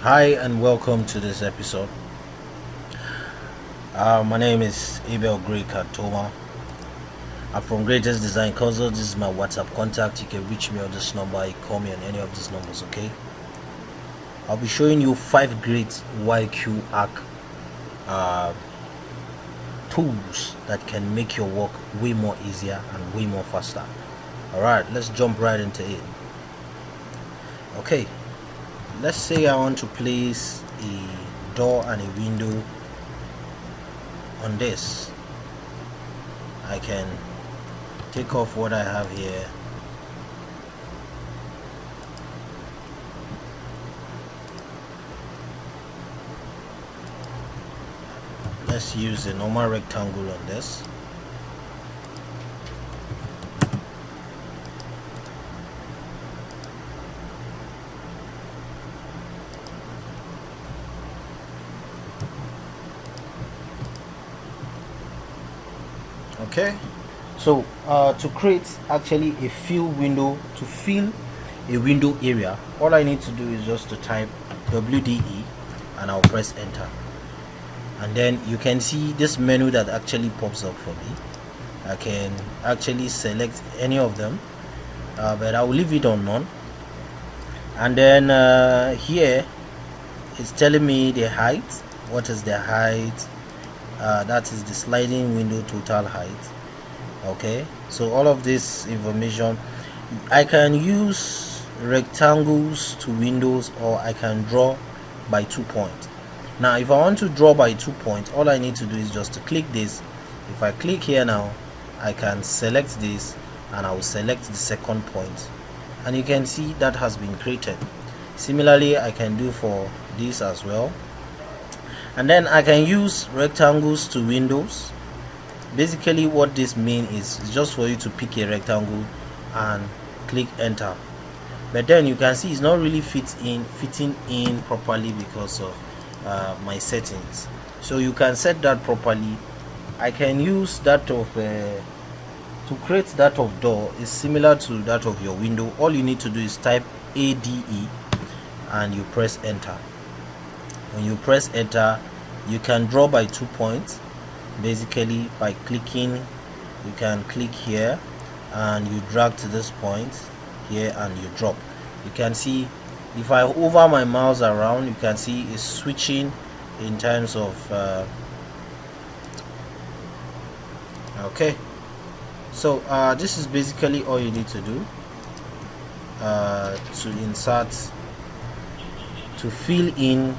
Hi and welcome to this episode. My name is Abel Grey Katoma. I'm from GREYTEST Design Consult. This is my WhatsApp contact. You can reach me on this number. You call me on any of these numbers, okay? I'll be showing you 5 great YQ arc tools that can make your work way more easier and way more faster. Alright, let's jump right into it. Okay, let's say I want to place a door and a window on this. I can take off what I have here, let's use a normal rectangle on this. Okay, so to create actually a fill window, to fill a window area, all I need to do is just to type WDE and I'll press enter, and then you can see this menu that actually pops up for me. I can actually select any of them, but I will leave it on none. And then here it's telling me the height. What is the height? That is the sliding window total height. Okay, so all of this information, I can use rectangles to windows, or I can draw by 2 points. Now if I want to draw by 2 points, all I need to do is just to click this. If I click here now, I can select this and I will select the second point, and you can see that has been created. Similarly, I can do for this as well. And then I can use rectangles to windows. Basically what this means is just for you to pick a rectangle and click enter, but then you can see it's not really fitting in properly because of my settings. So you can set that properly. I can use that of to create that of door is similar to that of your window. All you need to do is type ADE and you press enter. When you press enter, you can draw by 2 points. Basically by clicking, you can click here and you drag to this point here and you drop. You can see if I hover my mouse around, you can see it's switching in terms of okay, so this is basically all you need to do to insert, to fill in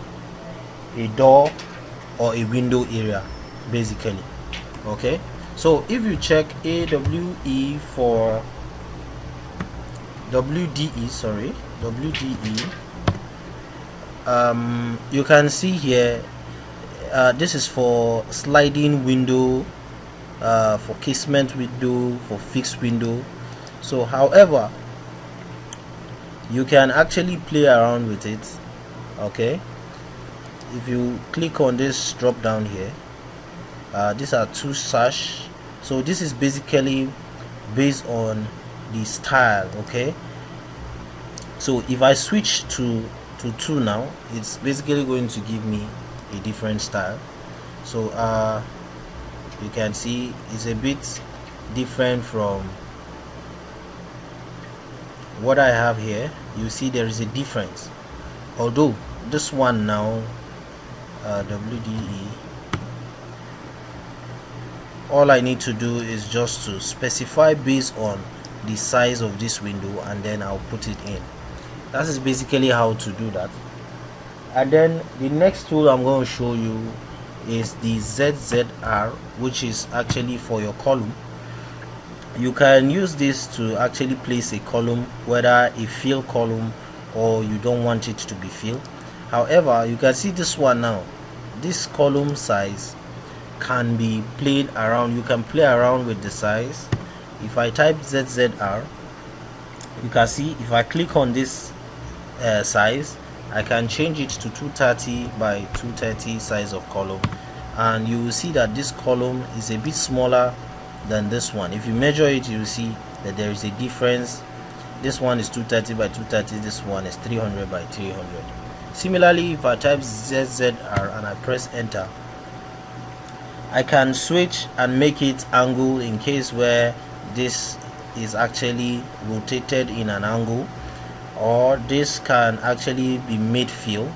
a door or a window area basically. Okay, so if you check AWE for WDE, sorry, WDE, you can see here this is for sliding window, for casement window, for fixed window. So however, you can actually play around with it. Okay, if you click on this drop down here, these are 2 sash. So this is basically based on the style. Okay, so if I switch to 2 now, it's basically going to give me a different style. So you can see it's a bit different from what I have here. You see there is a difference, although this one now, WDE, all I need to do is just to specify based on the size of this window, and then I'll put it in. That is basically how to do that. And then the next tool I'm going to show you is the ZZR, which is actually for your column. You can use this to actually place a column, whether a fill column or you don't want it to be filled. However, you can see this one now, this column size can be played around. You can play around with the size. If I type ZZR, you can see if I click on this size, I can change it to 230 by 230 size of column, and you will see that this column is a bit smaller than this one. If you measure it, you will see that there is a difference. This one is 230 by 230, this one is 300 by 300. Similarly, if I type ZZR and I press enter, I can switch and make it angle in case where this is actually rotated in an angle, or this can actually be made fill.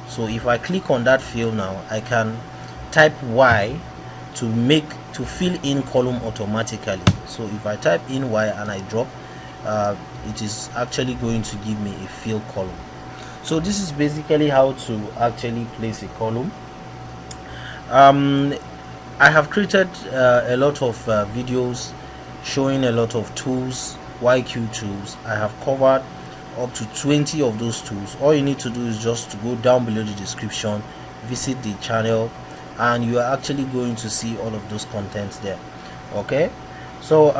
So if I click on that fill now, I can type Y to fill in column automatically. So if I type in Y and I drop, it is actually going to give me a fill column. So this is basically how to actually place a column. I have created a lot of videos showing a lot of tools, YQ tools. I have covered up to 20 of those tools. All you need to do is just to go down below the description, visit the channel, and you are actually going to see all of those contents there. Okay, so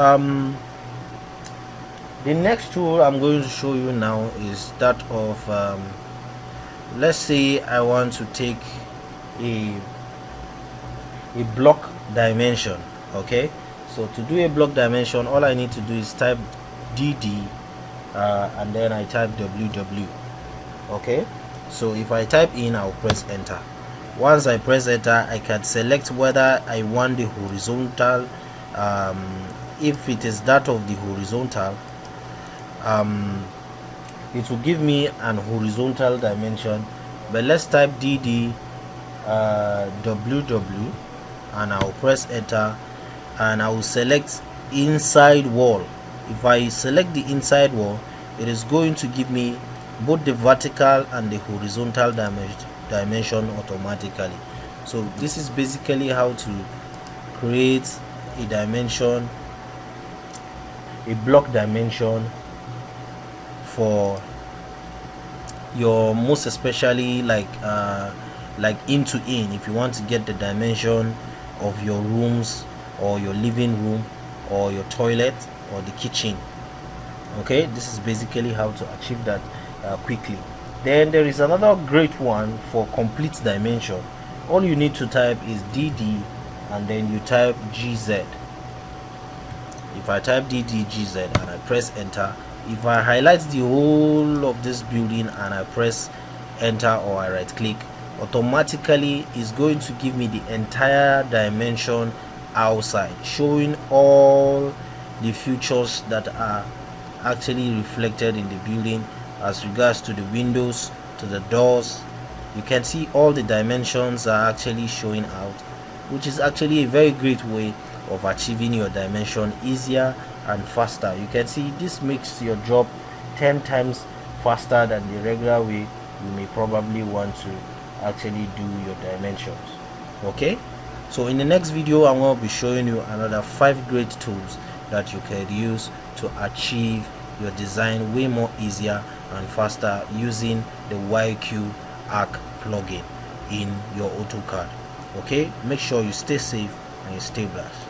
the next tool I'm going to show you now is that of let's say I want to take a block dimension. Okay, so to do a block dimension, all I need to do is type DD and then I type WW. Okay, so if I type in, I'll press enter. Once I press enter, I can select whether I want the horizontal. If it is that of the horizontal, it will give me an horizontal dimension, but let's type DD WW and I'll press enter, and I will select inside wall. If I select the inside wall, it is going to give me both the vertical and the horizontal dimension automatically. So this is basically how to create a dimension, a block dimension for your, most especially like in to in, if you want to get the dimension of your rooms or your living room or your toilet or the kitchen. Okay, this is basically how to achieve that quickly. Then there is another great one for complete dimension. All you need to type is DD and then you type GZ. If I type DD GZ and I press enter, if I highlight the whole of this building and I press enter or I right click, automatically is going to give me the entire dimension outside, showing all the features that are actually reflected in the building as regards to the windows, to the doors. You can see all the dimensions are actually showing out, which is actually a very great way of achieving your dimension easier and faster. You can see this makes your job 10 times faster than the regular way you may probably want to actually do your dimensions. Okay, so in the next video I'm going to be showing you another 5 great tools that you can use to achieve your design way more easier and faster using the YQ Arc plugin in your AutoCAD. Okay, make sure you stay safe and you stay blessed.